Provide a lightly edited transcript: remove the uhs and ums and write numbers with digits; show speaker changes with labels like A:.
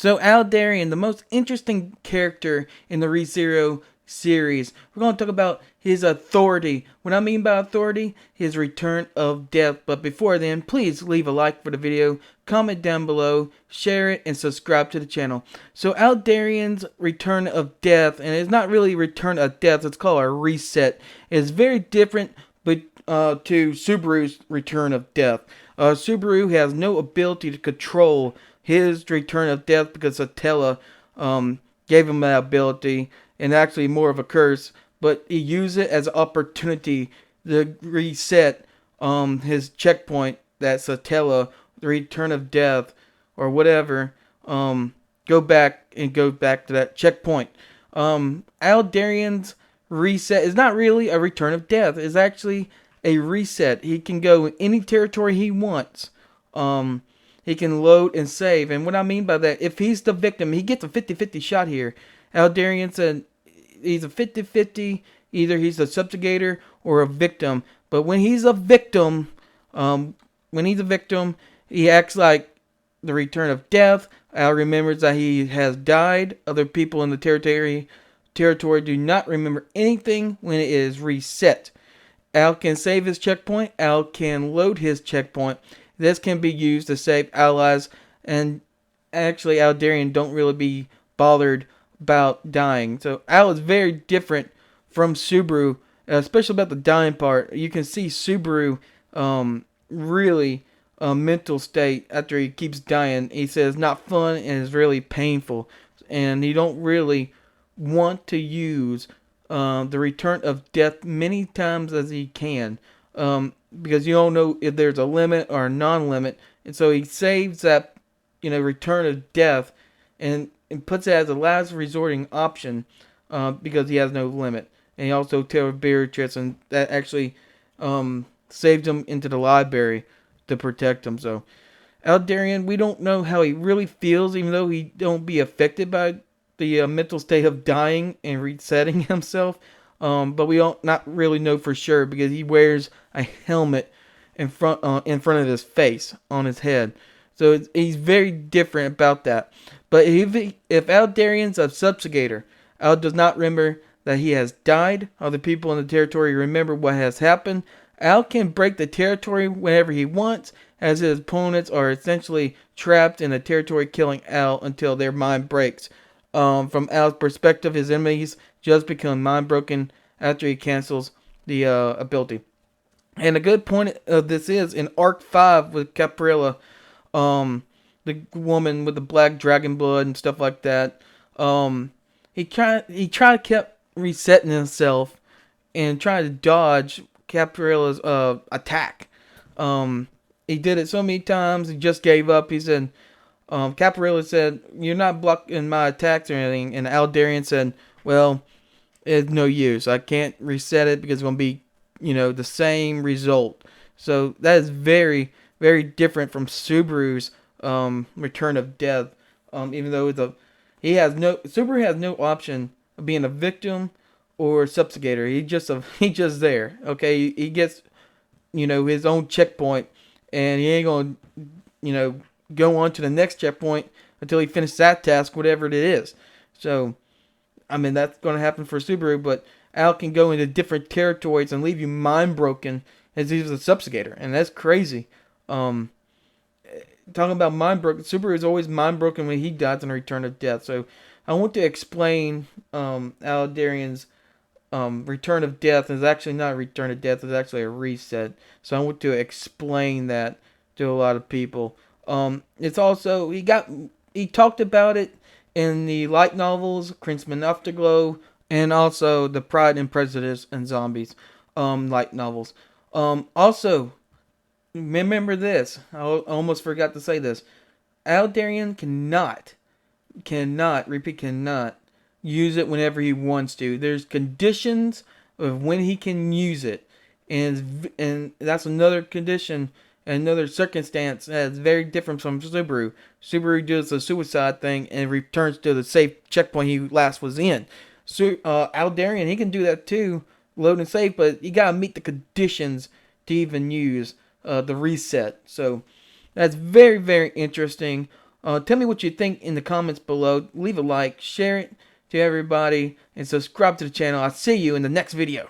A: So Aldarian, the most interesting character in the ReZero series. We're going to talk about his authority. What I mean by authority, his return of death. But before then, please leave a like for the video, comment down below, share it, and subscribe to the channel. So Aldarian's return of death, and it's not really return of death, it's called a reset. It's very different but to Subaru's return of death. Subaru has no ability to control his return of death because Satella gave him that ability, and actually more of a curse, but he used it as an opportunity to reset his checkpoint, that Satella, the return of death, or whatever, go back to that checkpoint. Aldarian's reset is not really a return of death. It's actually a reset. He can go in any territory he wants. He can load and save. And what I mean by that, if he's the victim, he gets a 50-50 shot here. Aldarian said he's a 50-50. Either he's a subjugator or a victim. But when he's a victim, he acts like the return of death. Al remembers that he has died. Other people in the territory do not remember anything when it is reset. Al can save his checkpoint. Al can load his checkpoint. This can be used to save allies, and actually Aldarian don't really be bothered about dying. So Al is very different from Subaru, especially about the dying part. You can see Subaru really mental state after he keeps dying. He says not fun and is really painful, and he don't really want to use the return of death many times as he can, because you don't know if there's a limit or a non-limit, and so he saves that return of death and puts it as a last resorting option, because he has no limit. And he also tells Beatrice, and that actually saved him into the library to protect him. So Aldarian, we don't know how he really feels, even though he don't be affected by the mental state of dying and resetting himself. But we don't not really know for sure because he wears a helmet in front of his face, on his head. So he's very different about that. But if Aldarian's a subjugator, Al does not remember that he has died. Other people in the territory remember what has happened. Al can break the territory whenever he wants, as his opponents are essentially trapped in the territory, killing Al until their mind breaks. From Al's perspective, his enemies just become mind broken after he cancels the ability. And a good point of this is in Arc 5 with Caprilla, the woman with the black dragon blood and stuff like that. He tried to keep resetting himself and trying to dodge Caprilla's attack. He did it so many times, he just gave up. He said, Caprilla said, "You're not blocking my attacks or anything." And Aldarian said, "Well, it's no use. I can't reset it because it's going to be, the same result." So that is very, very different from Subaru's return of death. Even though Subaru has no option of being a victim or subjugator. He just there. Okay, he gets his own checkpoint, and he ain't gonna go on to the next checkpoint until he finishes that task, whatever it is. So, I mean, that's going to happen for Subaru, but Al can go into different territories and leave you mind broken as he's a subjugator, and that's crazy. Talking about mind broken, Subaru is always mind broken when he dies in a return of death. So, I want to explain Aldarian's return of death is actually not a return of death, it's actually a reset. So, I want to explain that to a lot of people. It's also he talked about it in the light novels Crimson Afterglow, and also the Pride and Prejudice and Zombies light novels. Also, remember this. I almost forgot to say this. Aldarian cannot use it whenever he wants to. There's conditions of when he can use it, and that's another condition. Another circumstance that's very different from Subaru. Subaru does a suicide thing and returns to the safe checkpoint he last was in. So Aldarian, he can do that too, load and save, but you gotta meet the conditions to even use the reset. So that's very, very interesting. Tell me what you think in the comments below. Leave a like, share it to everybody, and subscribe to the channel. I'll see you in the next video.